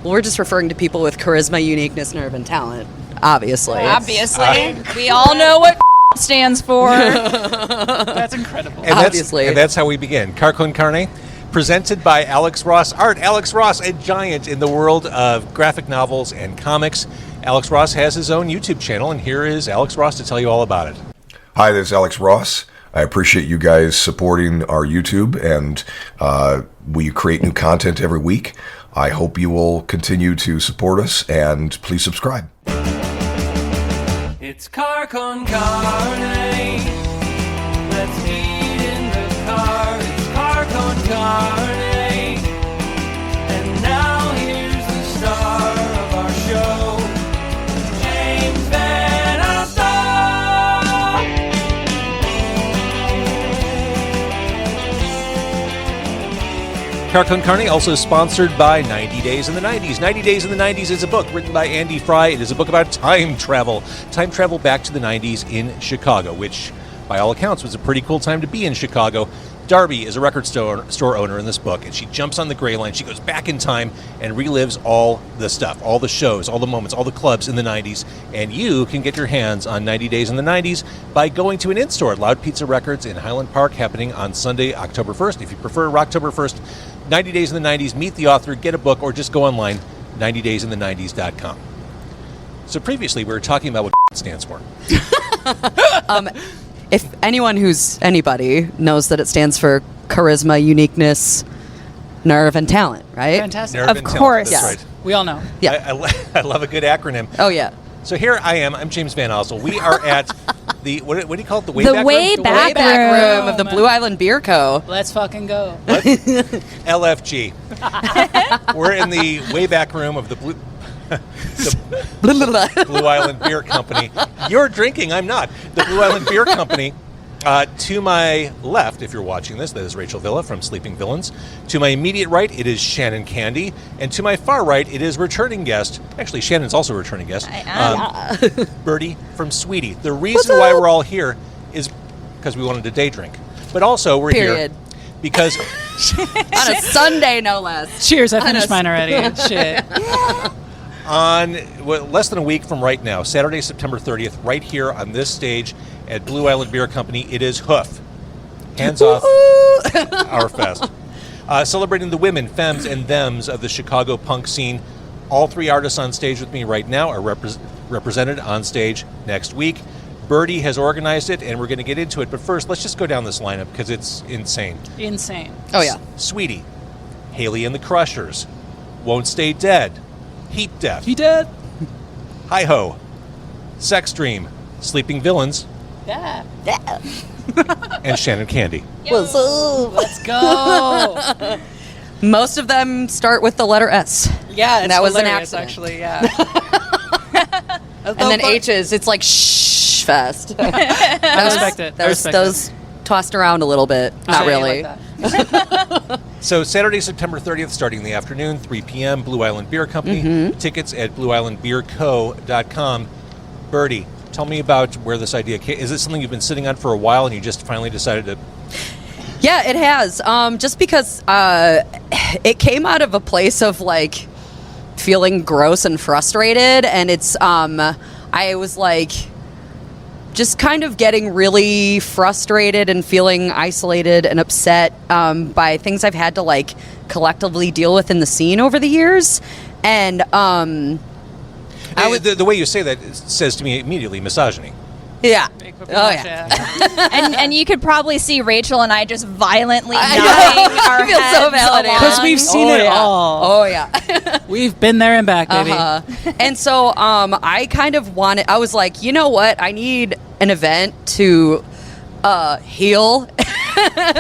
Well, we're just referring to people with charisma, uniqueness, nerve, and talent. Obviously. We all know what stands for. That's incredible. And obviously. And that's how we begin. Car con Carne, presented by Alex Ross Art. Alex Ross, a giant in the world of graphic novels and comics. Alex Ross has his own YouTube channel, and here is Alex Ross to tell you all about it. Hi, this is Alex Ross. I appreciate you guys supporting our YouTube, and we create new content every week. I hope you will continue to support us, and please subscribe. It's car con carne. Let's eat in the car. It's car con carne. And now here's the star of our show, James Van Alstyne. Car con Carne, also sponsored by 90 Days in the 90s. 90 Days in the 90s is a book written by Andy Fry. It is a book about time travel. Time travel back to the 90s in Chicago, which, by all accounts, was a pretty cool time to be in Chicago. Darby is a record store owner in this book, and she jumps on the gray line. She goes back in time and relives all the stuff, all the shows, all the moments, all the clubs in the 90s. And you can get your hands on 90 Days in the 90s by going to an in-store at Loud Pizza Records in Highland Park, happening on Sunday, October 1st. If you prefer October 1st, 90 Days in the 90s, meet the author, get a book, or just go online, 90daysinthe90s.com. So previously, we were talking about what stands for. If anyone who's anybody knows that it stands for charisma, uniqueness, nerve, and talent, right? Fantastic. Nerve Of and talent, course. That's Yeah. right. We all know. Yeah. I love a good acronym. Oh, yeah. So here I am. I'm James Van Alstyne. We are at the, what do you call it? The The Wayback way Room? back Wayback room of the room. Blue Island Beer Co. Let's fucking go. LFG. We're in the Wayback Room of the Blah, blah, blah. Blue Island Beer Company. You're drinking, I'm not. The Blue Island Beer Company. To my left, if you're watching this, that is Rachael Villa from Sleeping Villains. To my immediate right, it is Shannon Candy. And to my far right, it is returning guest. Actually, Shannon's also a returning guest. Birdy from Sweetie. The reason why we're all here is because we wanted a day drink. But also, we're Period. here because On a Sunday, no less. Cheers, I finished mine already. Shit. on less than a week from right now, Saturday, September 30th, right here on this stage at Blue Island Beer Company, it is H.O.O.F. Hands off our fest. Celebrating the women, femmes, and thems of the Chicago punk scene. All three artists on stage with me right now are represented on stage next week. Birdy has organized it, and we're going to get into it. But first, let's just go down this lineup because it's insane. Insane. Oh, yeah. Sweetie, Hayley and the Crushers, Won't Stay Dead, Heet Death, He did. Hi-Ho, Sex Dream, Sleeping Villains, Yeah. and Shannon Candy. Let's go. Most of them start with the letter S. Yeah, That was an hilarious, accident. actually. Yeah. And then H's, it's like shh fest. I respect it. I respect Those tossed around a little bit. Not I really. like that. So Saturday, September 30th, starting in the afternoon, 3 p.m., Blue Island Beer Company. Tickets at blueislandbeerco.com. Birdy, tell me about where this idea came. Is it something you've been sitting on for a while and you just finally decided to... Yeah, it has. Just because it came out of a place of like feeling gross and frustrated, and it's I was like just kind of getting really frustrated and feeling isolated and upset by things I've had to like collectively deal with in the scene over the years, and the way you say that says to me immediately misogyny. yeah. Pretty Oh much, yeah. and you could probably see Rachel and I just violently I nodding know. our I feel so heads validated. along. Because we've seen Oh, it yeah. all. Oh yeah. We've been there and back, baby. And so I kind of wanted, I was like, you know what? I need an event to heal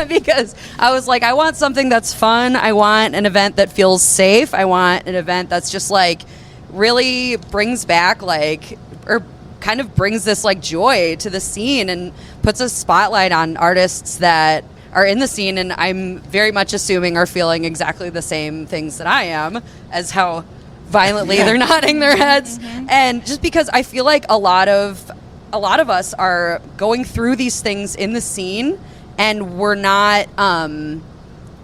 because I was like, I want something that's fun. I want an event that feels safe. I want an event that's just like really brings back like, or kind of brings this like joy to the scene and puts a spotlight on artists that are in the scene and I'm very much assuming are feeling exactly the same things that I am, as how violently they're nodding their heads. And just because I feel like a lot of us are going through these things in the scene and we're not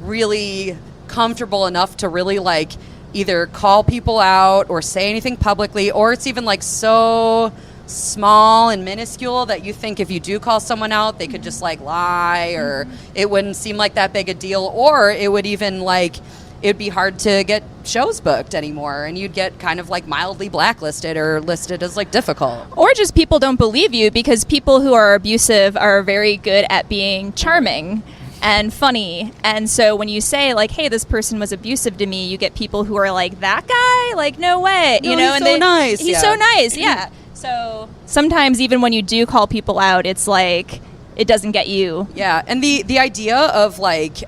really comfortable enough to really like either call people out or say anything publicly, or it's even like so small and minuscule that you think if you do call someone out, they could just like lie, or it wouldn't seem like that big a deal, or it would even like it'd be hard to get shows booked anymore, and you'd get kind of like mildly blacklisted or listed as like difficult. Or just people don't believe you, because people who are abusive are very good at being charming and funny. And so when you say like, hey, this person was abusive to me, you get people who are like, that guy? Like, no way. No, you know, he's and so nice. He's Yeah. so nice, yeah. So sometimes even when you do call people out, it's like it doesn't get you. Yeah, and the idea of like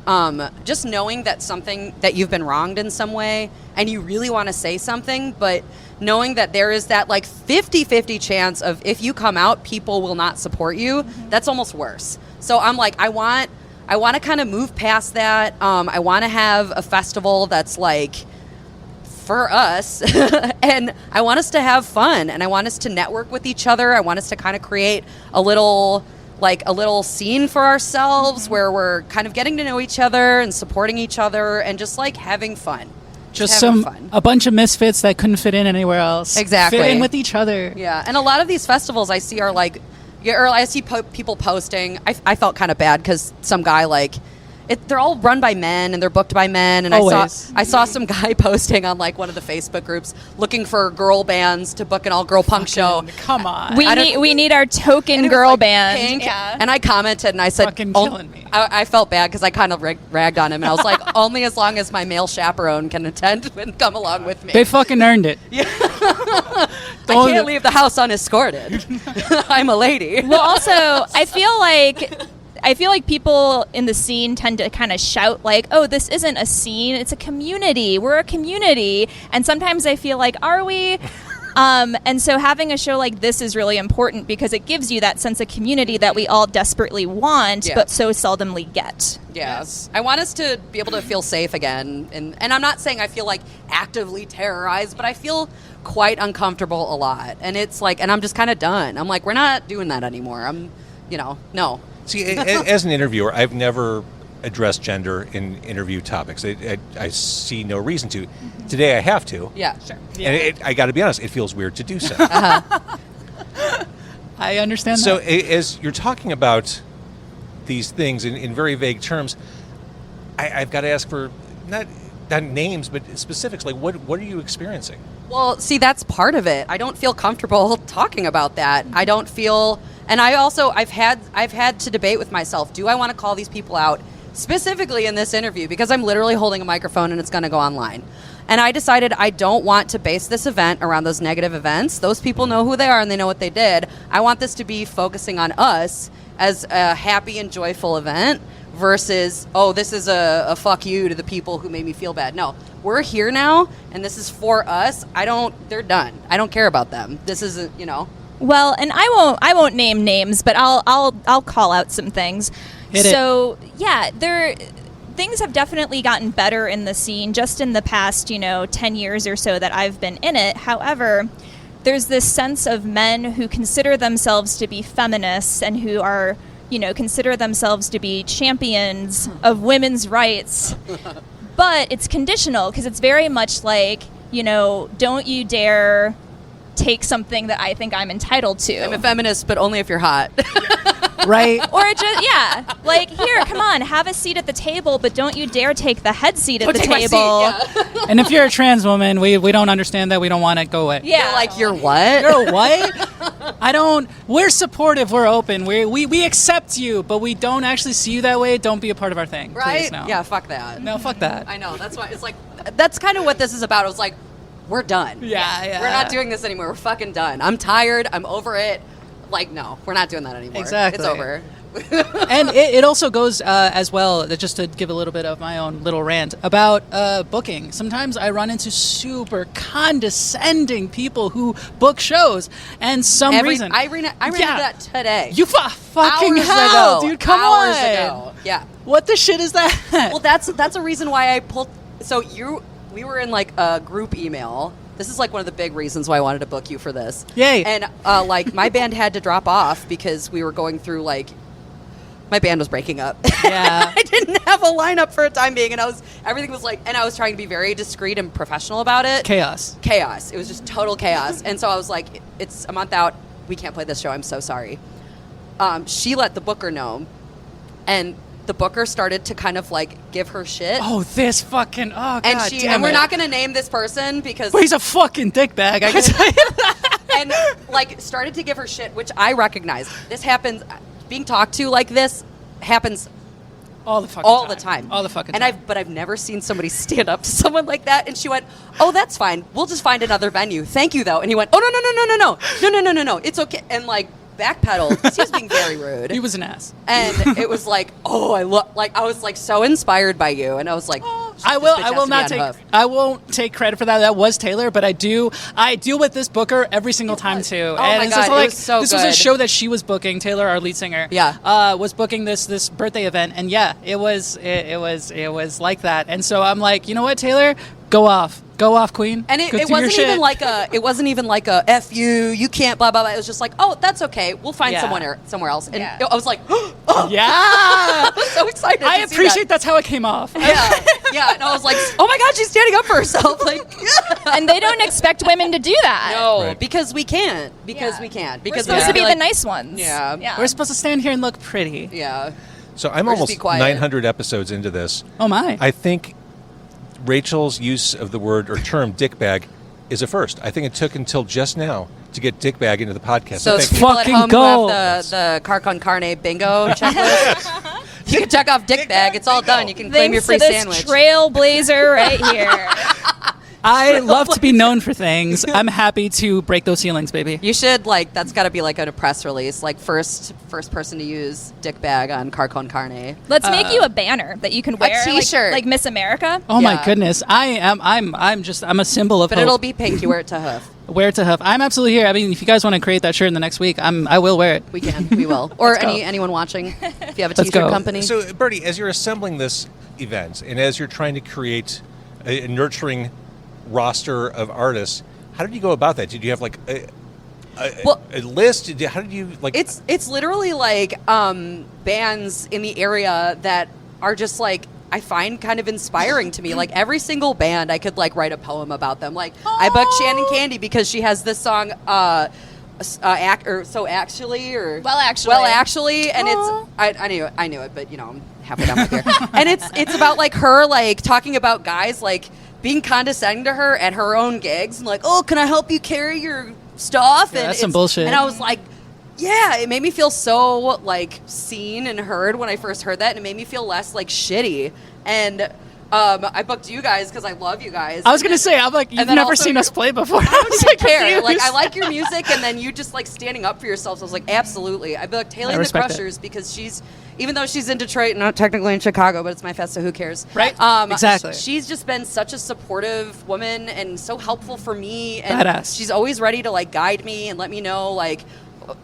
just knowing that something that you've been wronged in some way and you really want to say something, but knowing that there is that like 50-50 chance of if you come out, people will not support you, that's almost worse. So I'm like, I want to kind of move past that. I want to have a festival that's like for us and I want us to have fun, and I want us to network with each other. I want us to kind of create a little scene for ourselves where we're kind of getting to know each other and supporting each other and just like having fun. Just having fun. a bunch of misfits that couldn't fit in anywhere else. Exactly. Fit in with each other. Yeah, and a lot of these festivals I see are like, or I see people posting. I felt kind of bad because some guy like, they're all run by men and they're booked by men, and Always. I saw some guy posting on like one of the Facebook groups looking for girl bands to book an all girl punk show. Come on. We need our token And it was, girl like, band. pink. Yeah. And I commented and I said, Fucking killing me. I felt bad because I kind of ragged on him, and I was like, only as long as my male chaperone can attend and come along with me. They fucking earned it. I can't leave the house unescorted. I'm a lady. Well, also, I feel like people in the scene tend to kind of shout like, oh, this isn't a scene, it's a community. We're a community. And sometimes I feel like, are we? And so having a show like this is really important because it gives you that sense of community that we all desperately want, Yeah. but so seldomly get. Yes. I want us to be able to feel safe again. And I'm not saying I feel like actively terrorized, but I feel quite uncomfortable a lot. And it's like, and I'm just kind of done. I'm like, we're not doing that anymore. No. See, as an interviewer, I've never addressed gender in interview topics. I see no reason to. Today I have to. Yeah, sure. And I got to be honest, it feels weird to do so. I understand So that. as you're talking about these things in very vague terms, I've got to ask for not names, but specifics. Like, what are you experiencing? Well, see, that's part of it. I don't feel comfortable talking about that. I don't feel, and I've had to debate with myself. Do I want to call these people out specifically in this interview, because I'm literally holding a microphone and it's going to go online? And I decided I don't want to base this event around those negative events. Those people know who they are and they know what they did. I want this to be focusing on us as a happy and joyful event versus, oh, this is a fuck you to the people who made me feel bad. No, we're here now and this is for us. They're done. I don't care about them. This isn't, Well, and I won't name names, but I'll call out some things. Hit it. So yeah, things have definitely gotten better in the scene just in the past 10 years or so that I've been in it. However, there's this sense of men who consider themselves to be feminists and who are consider themselves to be champions of women's rights, but it's conditional because it's very much like don't you dare take something that I think I'm entitled to. I'm a feminist, but only if you're hot. Right? Or like, here, come on, have a seat at the table, but don't you dare take the head seat at the Take my seat, table. yeah. And if you're a trans woman, we don't understand that. We don't want it. Go away. Yeah. You're like, you're what? You're what? We're supportive. We're open. We accept you, but we don't actually see you that way. Don't be a part of our thing. Right? Please, no. Yeah, fuck that. No, fuck that. I know. That's why it's like, that's kind of what this is about. I was like, we're done. Yeah. We're not doing this anymore. We're fucking done. I'm tired. I'm over it. Like, no, we're not doing that anymore. Exactly. It's over. And it also goes as well, just to give a little bit of my own little rant about booking. Sometimes I run into super condescending people who book shows, and reason I ran into that today. You fucking Hours hell, ago. dude! Come Hours on. ago. Yeah. What the shit is that? Well, that's a reason why I pulled. So we were in like a group email. This is like one of the big reasons why I wanted to book you for this. Yay. And like my band had to drop off because we were going through like my band was breaking up. Yeah. I didn't have a lineup for a time being, and everything was like, and I was trying to be very discreet and professional about it. Chaos. It was just total chaos. And so I was like, it's a month out. We can't play this show. I'm so sorry. She let the booker know, and the booker started to kind of like give her shit. Oh, this fucking, oh, God And we're not going to name this person because Well, he's a fucking dickbag, I can tell you that. and like started to give her shit, which I recognize. This happens. Being talked to like this happens All the fucking time. All the fucking and time. But I've never seen somebody stand up to someone like that. And she went, "Oh, that's fine. We'll just find another venue. Thank you, though." And he went, "Oh, no. It's okay." And like backpedaled. He was being very rude. He was an ass. And it was like, oh, I was like so inspired by you, and I was like, I won't take credit for that. That was Taylor, but I deal with this booker every single time too. Oh my God, it was so this was a good. show that she was booking. Taylor, our lead singer, was booking this birthday event, and it was like that. And so I'm like, you know what, Taylor, go off, queen. And it wasn't even like a F you can't blah blah blah. It was just like, oh, that's okay, we'll find somewhere else. And I was like, oh yeah, I was so excited. I appreciate that's how it came off. Yeah. And I was like, oh my God, she's standing up for herself. Like, and they don't expect women to do that. no, Right. because we can't. We're Because supposed to be like, the nice ones. Yeah. We're supposed to stand here and look pretty. Yeah. So I'm Or just almost be quiet. 900 episodes into this. Oh my! I think Rachel's use of the word or term dickbag is a first. I think it took until just now to get dickbag into the podcast. So I it's think people at Fucking home gold. who have the car con carne bingo checklist. You can check off dick bag. It's all done. You can claim your free Thanks to this sandwich. trailblazer right here. I love to be known for things. I'm happy to break those ceilings, baby. You should that's got to be like a press release, like first person to use dick bag on car con carne. Let's make you a banner that you can wear, t-shirt. like Miss America. Oh Yeah. my goodness! I'm a symbol of But hope. it'll be pink. You wear it to hoof. Wear it to H.O.O.F. I'm absolutely here. I mean, if you guys want to create that shirt in the next week, I will wear it. We can. We will. Or Let's go. anyone watching, if you have a Let's t-shirt go. company. So, Birdy, as you're assembling this event and as you're trying to create a nurturing roster of artists, how did you go about that? Did you have like a list? How did you like? It's literally like bands in the area that are just like I find kind of inspiring to me. Like every single band, I could like write a poem about them. Like I booked Shannon Candy because she has this song, Well Actually, and it's I knew it, but I'm halfway down my beer, and it's about like her like talking about guys like being condescending to her at her own gigs and like, oh, can I help you carry your stuff? Yeah, And that's some it's- bullshit. And I was like, yeah, it made me feel so like seen and heard when I first heard that, and it made me feel less like shitty. And I booked you guys because I love you guys. I was gonna say, I'm like, you've then never also seen us play before. I don't even care. confused. Like I like your music, and then you just like standing up for yourselves. I was like, absolutely. I booked Hayley I and the respect it. Crushers because she's, even though she's in Detroit, not technically in Chicago, but it's my fest, so who cares? Right. Exactly. She's just been such a supportive woman and so helpful for me. And Badass. she's always ready to like guide me and let me know like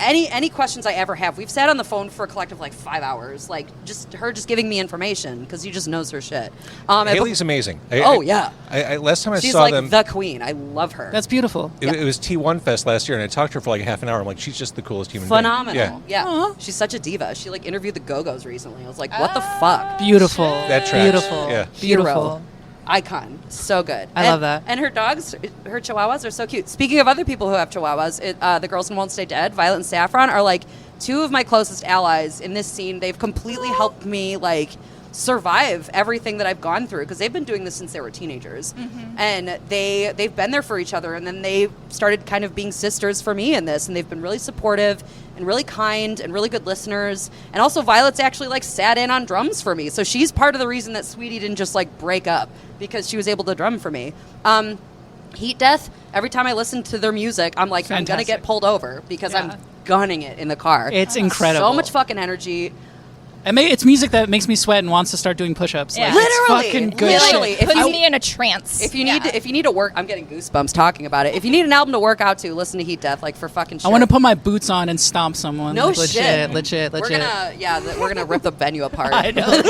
any questions I ever have. We've sat on the phone for a collective like 5 hours, like just giving me information because she just knows her shit. Haley's amazing. Yeah. Last time I She's saw like them, the queen. I love her. That's beautiful. it was T1 Fest last year, and I talked to her for like half an hour. I'm like, she's just the coolest human being. phenomenal. Yeah. Yeah. She's such a diva. She like interviewed the Go-Go's recently. I was like, what the fuck? Beautiful. That tracks. Beautiful. Yeah. Beautiful. Hero. Icon. So good. I love that. And her dogs, her chihuahuas are so cute. Speaking of other people who have chihuahuas, the girls in Won't Stay Dead, Violet and Saffron, are like two of my closest allies in this scene. They've completely helped me like survive everything that I've gone through because they've been doing this since they were teenagers. And they've been there for each other, and then they started kind of being sisters for me in this, and they've been really supportive and really kind and really good listeners. And also Violet's actually like sat in on drums for me, so she's part of the reason that Sweetie didn't just like break up, because she was able to drum for me. Heet Death, every time I listen to their music, I'm like, I'm gonna Fantastic. get pulled over because Yeah. I'm gunning it in the car. It's incredible. So much fucking energy. It's music that makes me sweat and wants to start doing push-ups. Yeah. Like, it's Literally. fucking good Literally. shit. If Puts you- me in a trance. If you need to work, I'm getting goosebumps talking about it. If you need an album to work out to, listen to Heet Death, like for fucking sure. I want to put my boots on and stomp someone. No Like, shit. Legit. We're gonna rip the venue apart. I know.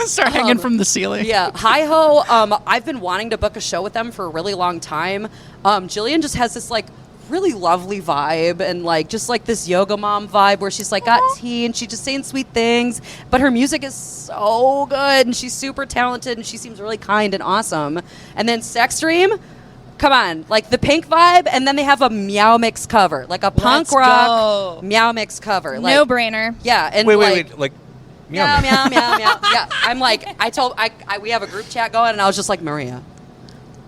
Start hanging from the ceiling. Yeah, Hi-Ho. I've been wanting to book a show with them for a really long time. Jillian just has this like really lovely vibe, and like just like this yoga mom vibe where she's like got tea and she's just saying sweet things, but her music is so good and she's super talented and she seems really kind and awesome. And then Sex Dream, come on, like the Pink vibe, and then they have a Meow Mix cover, like a punk Let's rock go. Meow Mix cover. Like, No brainer. Yeah, and Wait, like meow, meow, meow, meow. Yeah, I'm like, we have a group chat going, and I was just like, Maria,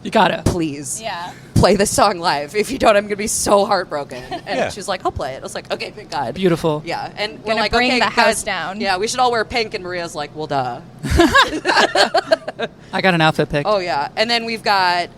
You gotta. please Yeah. play this song live. If you don't, I'm gonna be so heartbroken. And Yeah. she was like, I'll play it. I was like, okay, thank God. Beautiful. Yeah, and we're Gonna like, bring okay, the house guys, down. Yeah, we should all wear pink. And Maria's like, well, duh. I got an outfit pick. Oh yeah, and then we've got.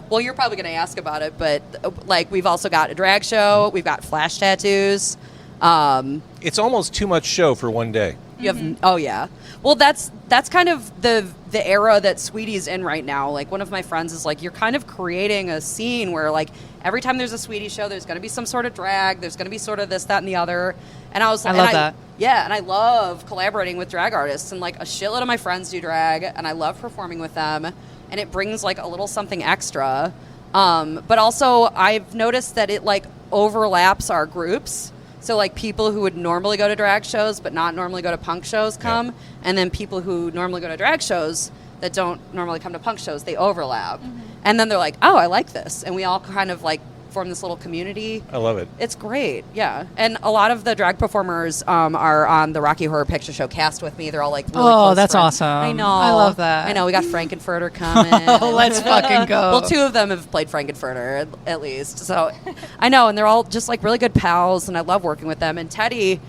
Well, you're probably gonna ask about it, but like we've also got a drag show. We've got flash tattoos. It's almost too much show for one day. You have oh yeah. Well, that's kind of the era that Sweetie's in right now. Like one of my friends is like, you're kind of creating a scene where like every time there's a Sweetie show, there's going to be some sort of drag. There's going to be sort of this, that, and the other. And I was like, I love that. Yeah, and I love collaborating with drag artists, and like a shitload of my friends do drag, and I love performing with them, and it brings like a little something extra. But also I've noticed that it like overlaps our groups. So like people who would normally go to drag shows but not normally go to punk shows come, and then people who normally go to drag shows that don't normally come to punk shows, they overlap. And then they're like, oh, I like this. And we all kind of like form this little community. I love it. It's great, yeah. And a lot of the drag performers are on the Rocky Horror Picture Show cast with me. They're all like really close that's friends. awesome. I know. I love that. I know. We got Frankenfurter coming. Oh, let's fucking go. Well, two of them have played Frankenfurter at least. So I know, and they're all just like really good pals, and I love working with them. And Teddi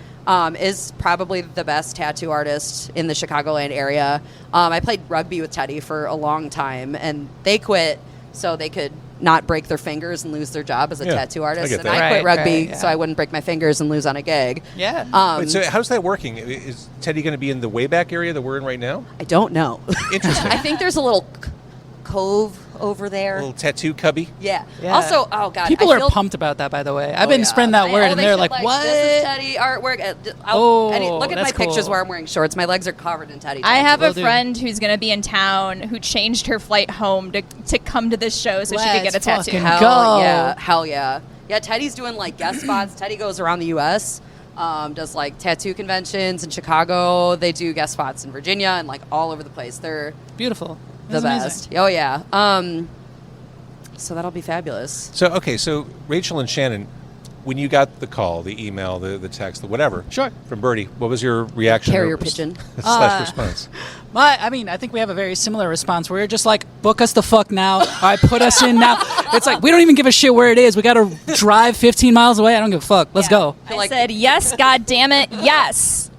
is probably the best tattoo artist in the Chicagoland area. I played rugby with Teddi for a long time, and they quit so they could not break their fingers and lose their job as a Yeah, tattoo artist. I get And that. I quit Right, rugby right, so yeah. I wouldn't break my fingers and lose on a gig. Yeah. Wait, so how's that working? Is Teddi going to be in the way back area that we're in right now? I don't know. Interesting. I think there's a little cove over there. A little tattoo cubby. Yeah. Yeah. Also, oh god, People I are feel- pumped about that, by the way. I've Oh, been yeah. spreading that word, and they they're should, like, "What?" This is Teddi artwork. Oh, look at my that's pictures cool. where I'm wearing shorts. My legs are covered in Teddi. I have Will a do. friend who's going to be in town who changed her flight home to come to this show so she could get a Let's tattoo. fucking hell go. yeah, hell yeah, yeah. Teddy's doing like guest spots. Teddi goes around the U.S. Does like tattoo conventions in Chicago. They do guest spots in Virginia and like all over the place. They're Beautiful. the That's best. amazing. Oh yeah. So that'll be fabulous. So Rachael and Shannon, when you got the call, the email, the text, the whatever, Sure. from Birdy, what was your reaction? Carrier or pigeon. slash response? I think we have a very similar response. We're just like, book us the fuck now. All right, put us in now. It's like, we don't even give a shit where it is. We got to drive 15 miles away. I don't give a fuck. Let's go. I like- said, yes, God damn it, yes.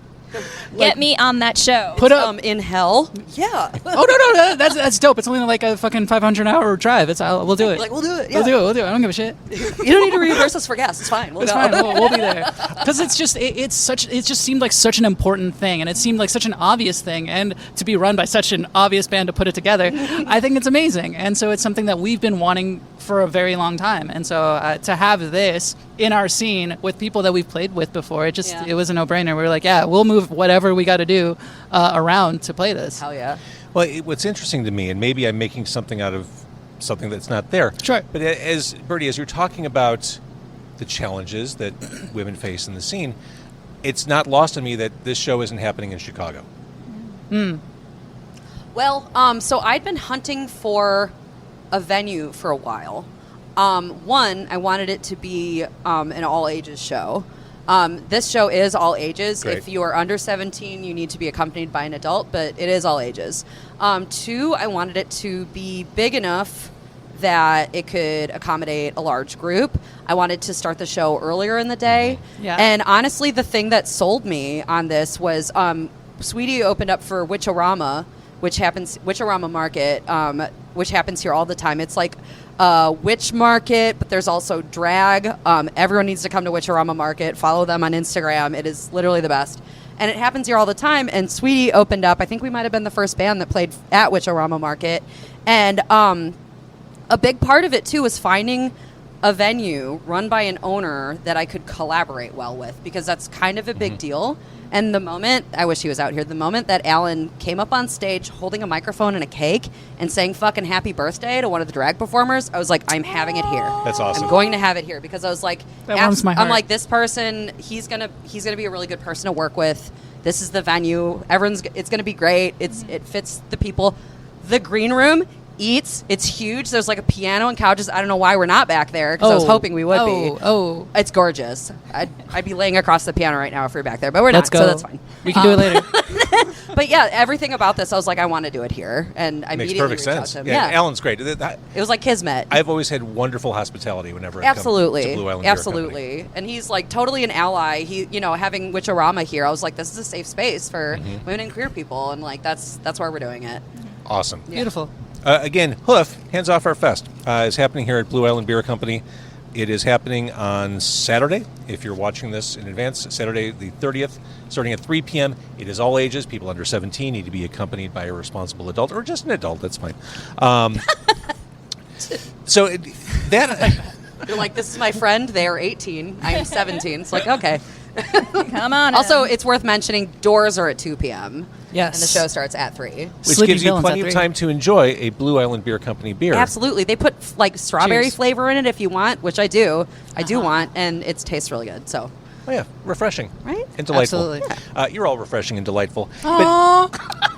Get me on that show. Put up. In hell. Yeah. Oh no, that's dope. It's only like a fucking 500-hour drive. We'll do it. Like we'll do it. Yeah. We'll do it. I don't give a shit. You don't need to reimburse us for gas. It's fine. We'll It's go. fine. We'll be there. Because it's just it just seemed like such an important thing, and it seemed like such an obvious thing, and to be run by such an obvious band to put it together, I think it's amazing. And so it's something that we've been wanting for a very long time. And so to have this in our scene with people that we've played with before, it was a no-brainer. We were like, yeah, we'll move whatever we got to do around to play this. Hell yeah. Well, what's interesting to me, and maybe I'm making something out of something that's not there. Sure. But as Birdy, as you're talking about the challenges that women face in the scene, it's not lost on me that this show isn't happening in Chicago. Well, so I'd been hunting for a venue for a while. One, I wanted it to be an all-ages show. This show is all ages. Great. If you are under 17, you need to be accompanied by an adult, but it is all ages. Two, I wanted it to be big enough that it could accommodate a large group. I wanted to start the show earlier in the day. Yeah. And honestly, the thing that sold me on this was Sweetie opened up for Witch-O-Rama, Witch-O-Rama Market, which happens here all the time. It's like a witch market, but there's also drag. Everyone needs to come to Witch-O-Rama Market. Follow them on Instagram. It is literally the best. And it happens here all the time. And Sweetie opened up. I think we might have been the first band that played at Witch-O-Rama Market. And a big part of it, too, was finding a venue run by an owner that I could collaborate well with, because that's kind of a big deal. And the moment, I wish he was out here, the moment that Alan came up on stage holding a microphone and a cake and saying fucking happy birthday to one of the drag performers, I was like, I'm having it here. That's awesome. I'm going to have it here, because I was like, That warms my heart. I'm like, this person, he's gonna be a really good person to work with. This is the venue. It's gonna be great. It fits the people. The green room eats. It's huge. There's like a piano and couches. I don't know why we're not back there, because I was hoping we would be. Oh, It's gorgeous. I'd be laying across the piano right now if we were back there, but we're let's not, go. so that's fine. We can do it later. But yeah, everything about this, I was like, I want to do it here, and I Makes immediately perfect reached out sense. to him. Yeah, Yeah, Alan's great. it was like kismet. I've always had wonderful hospitality whenever I come to Absolutely, Blue Island Beer Company. absolutely, and he's like totally an ally. He, having Witcherama here, I was like, this is a safe space for women and queer people, and like that's why we're doing it. Awesome. Beautiful. Again, H.O.O.F, Hands Off Our Fest, is happening here at Blue Island Beer Company. It is happening on Saturday, if you're watching this in advance, Saturday the 30th, starting at 3 p.m. It is all ages. People under 17 need to be accompanied by a responsible adult, or just an adult, that's fine. You're like, this is my friend. They are 18. I am 17. It's like, okay. Come on. Also, in. it's worth mentioning, doors are at 2 p.m. Yes. And the show starts at 3. Which Sleeping gives you Villains plenty at of 3. time to enjoy a Blue Island Beer Company beer. Absolutely. They put like strawberry Cheers. flavor in it if you want, which I do. I do want, and it tastes really good. So, Oh, yeah, refreshing. Right? And delightful. Absolutely. You're all refreshing and delightful. Aww. But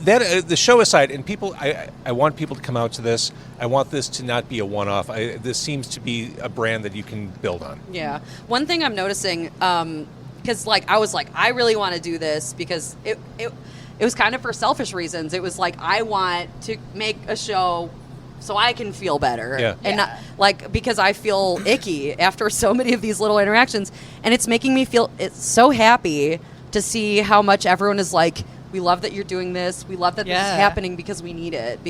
that the show aside, and people, I want people to come out to this. I want this to not be a one-off. This seems to be a brand that you can build on. yeah. One thing I'm noticing, because like I was like, I really want to do this because it was kind of for selfish reasons. It was like, I want to make a show so I can feel better. Yeah. And not, like, because I feel icky after so many of these little interactions, and it's making me feel so happy to see how much everyone is like, we love that you're doing this. We love that this is happening because we need it.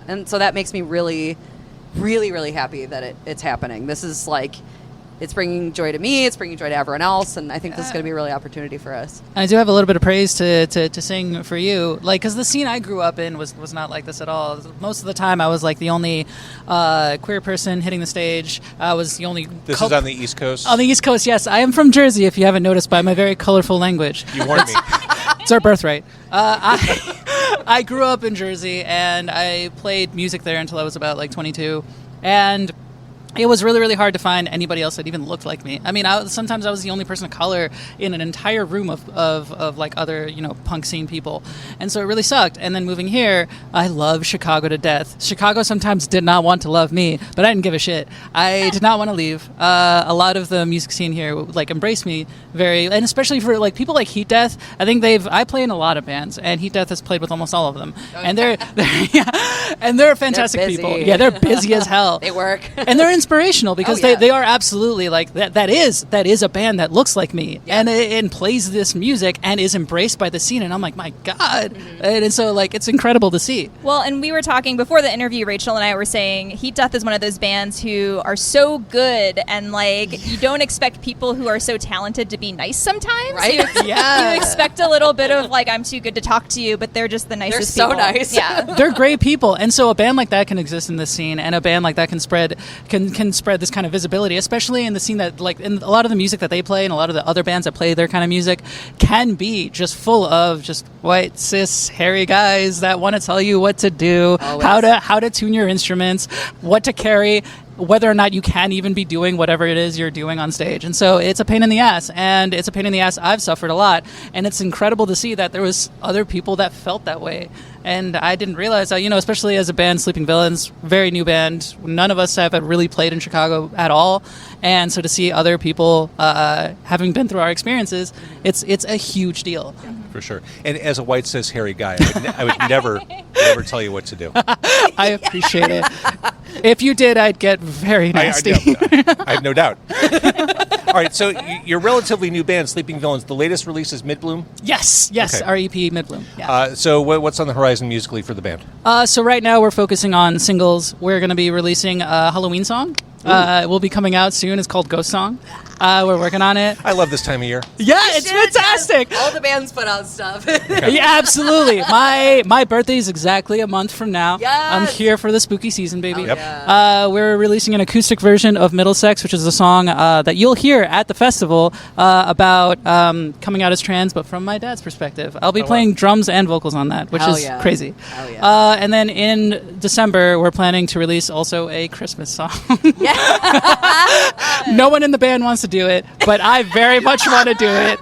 And so that makes me really, really, really happy that it's happening. This is like, it's bringing joy to me. It's bringing joy to everyone else. And I think this is going to be a really opportunity for us. I do have a little bit of praise to sing for you, like, because the scene I grew up in was not like this at all. Most of the time, I was like the only queer person hitting the stage. I was the only. This is on the East Coast. On the East Coast, yes. I am from Jersey. If you haven't noticed by my very colorful language, You warned me. it's our birthright. I grew up in Jersey, and I played music there until I was about like 22, and it was really, really hard to find anybody else that even looked like me. I mean, sometimes I was the only person of color in an entire room of like other, punk scene people. And so it really sucked. And then moving here, I love Chicago to death. Chicago sometimes did not want to love me, but I didn't give a shit. I did not want to leave. A lot of the music scene here, like, embraced me and especially for like people like Heet Death. I think I play in a lot of bands, and Heet Death has played with almost all of them. And they're fantastic They're busy. people. Yeah, they're busy as hell. They work. And they're inspirational because Oh, yeah. they are absolutely like that is a band that looks like me and plays this music and is embraced by the scene, and I'm like, my God. And so like it's incredible to see. Well, and we were talking before the interview, Rachael and I were saying Heet Death is one of those bands who are so good, and like you don't expect people who are so talented to be nice sometimes. Right? You expect a little bit of like, I'm too good to talk to you, but they're just the nicest so people. nice. Yeah. They're great people, and so a band like that can exist in this scene, and a band like that can spread this kind of visibility, especially in the scene that, like, in a lot of the music that they play and a lot of the other bands that play their kind of music can be just full of just white, cis, hairy guys that want to tell you what to do, how to tune your instruments, what to carry, whether or not you can even be doing whatever it is you're doing on stage. And so it's a pain in the ass, and it's a pain in the ass I've suffered a lot, and it's incredible to see that there was other people that felt that way. And I didn't realize that, especially as a band, Sleeping Villains, very new band. None of us have really played in Chicago at all. And so to see other people having been through our experiences, it's a huge deal. For sure. And as a white cis hairy guy, I would never tell you what to do. I appreciate it. If you did, I'd get very nasty. I have no doubt. All right, so your relatively new band, Sleeping Villains, the latest release is Midbloom? Yes, Okay. our EP, Midbloom. Yeah. So what's on the horizon musically for the band? So right now we're focusing on singles. We're going to be releasing a Halloween song. It will be coming out soon. It's called Ghost Song. We're working on it. I love this time of year. Yeah, it's fantastic. All the bands put out stuff. Yeah, absolutely. My birthday is exactly a month from now. Yes. I'm here for the spooky season, baby. Oh, yeah. We're releasing an acoustic version of Middlesex, which is a song that you'll hear at the festival about coming out as trans, but from my dad's perspective. I'll be playing drums and vocals on that, which Hell is yeah. crazy. Hell yeah. And then in December, we're planning to release also a Christmas song. No one in the band wants to do it, but I very much want to do it.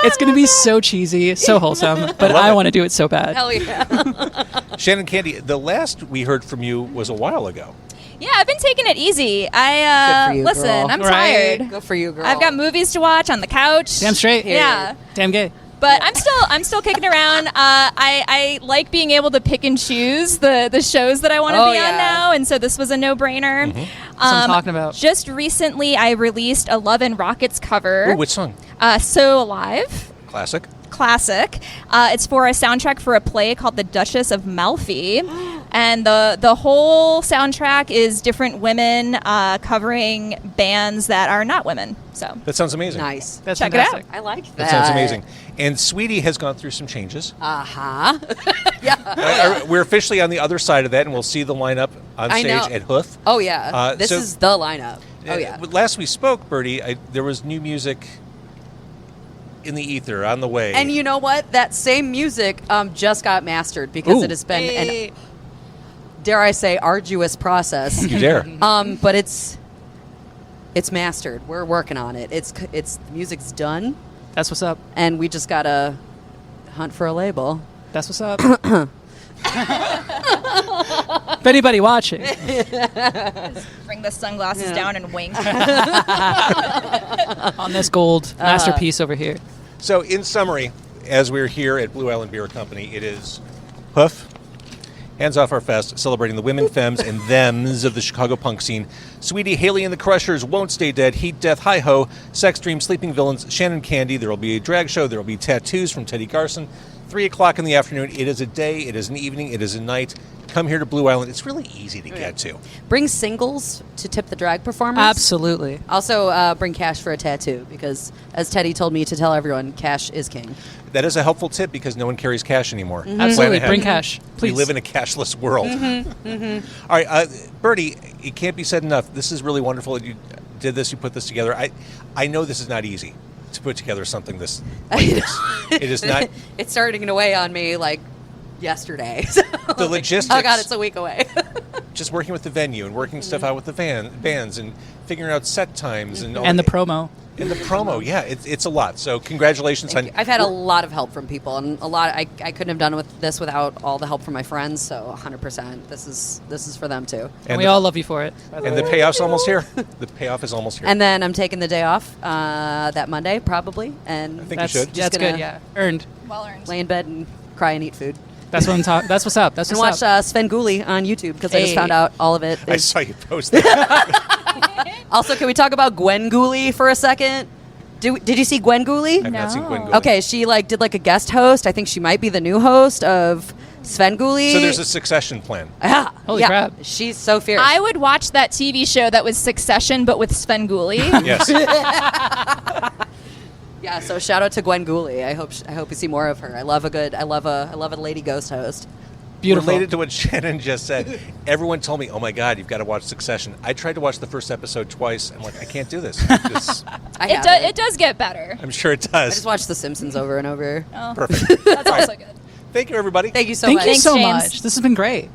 It's going to be so cheesy, so wholesome, but I want to do it so bad. Hell yeah. Shannon Candy, the last we heard from you was a while ago. Yeah, I've been taking it easy. Good for you, Listen, girl. I'm Right. tired. Go for you, girl. I've got movies to watch on the couch. Damn straight. Yeah. Damn gay. But I'm still kicking around. I like being able to pick and choose the shows that I want to Oh, be yeah. on now, and so this was a no-brainer. That's what I'm talking about. Just recently, I released a Love and Rockets cover. Ooh, which song? So Alive. Classic. Classic. It's for a soundtrack for a play called The Duchess of Malfi. And the whole soundtrack is different women covering bands that are not women. So That sounds amazing. Nice. That's check it out. fantastic. I like that. That sounds amazing. And Sweetie has gone through some changes. Uh-huh. Yeah. We're officially on the other side of that, and we'll see the lineup on I stage know. at H.O.O.F. Oh, yeah. This so- is the lineup. Oh, yeah. Last we spoke, Birdy, there was new music in the ether on the way. And you know what? That same music just got mastered because Ooh. it has been an, dare I say, arduous process. You dare. But it's mastered. We're working on it. It's the music's done, That's what's up. and we just gotta hunt for a label. That's what's up. If anybody watching, bring the sunglasses down and wink. on this gold masterpiece over here. So, in summary, as we're here at Blue Island Beer Company, it is H.O.O.F., Hands Off Our Fest, celebrating the women, femmes, and thems of the Chicago punk scene. Sweetie, Hayley and the Crushers, Won't Stay Dead, Heet Death, Hi-Ho, Sex Dream, Sleeping Villains, Shannon Candy. There will be a drag show. There will be tattoos from Teddi Garson. 3 o'clock in the afternoon. It is a day. It is an evening. It is a night. Come here to Blue Island. It's really easy to get to. Bring singles to tip the drag performers. Absolutely. Also, bring cash for a tattoo because, as Teddy told me to tell everyone, cash is king. That is a helpful tip because no one carries cash anymore. Plan Absolutely. ahead. Bring cash, please. We live in a cashless world. All right, Birdy, it can't be said enough. This is really wonderful that you did this. You put this together. I know this is not easy to put together something this. Like this. It is not. It's starting to weigh on me like yesterday. The logistics. Oh God, it's a week away. Just working with the venue and working stuff out with the bands and figuring out set times and And the promo. And the promo, yeah, it's a lot. So congratulations on. I've had a lot of help from people, and a lot. I couldn't have done this without all the help from my friends. So 100%, this is for them too. And we all love you for it. And the payoff's almost here. The payoff is almost here. And then I'm taking the day off that Monday probably, and I think That's, you should. that's gonna- good, yeah. Earned. Well earned. lay in bed and cry and eat food. That's what I'm talking. That's what's up. That's And what's watch up. Sven Gulli on YouTube because I just Hey. found out all of it. I saw you post that. Also, can we talk about Gwen Gulli for a second? Did you see Gwen Gulli? I've not seen Gwen No. Gulli. Okay, she did a guest host. I think she might be the new host of Sven Gulli. So there's a succession plan. yeah, Holy yeah. crap. She's so fierce. I would watch that TV show that was Succession, but with Sven Gulli. Yes. Yeah, so shout out to Gwen Gulli. I hope you see more of her. I love a lady ghost host. Beautiful. Related to what Shannon just said, everyone told me, "Oh my God, you've got to watch Succession." I tried to watch the first episode twice. I'm like, I can't do this. It does get better. I'm sure it I just does. watched The Simpsons over and over. Perfect. That's also good. Thank you, everybody. Thank you so Thank much. you Thanks, so James. much. This has been great.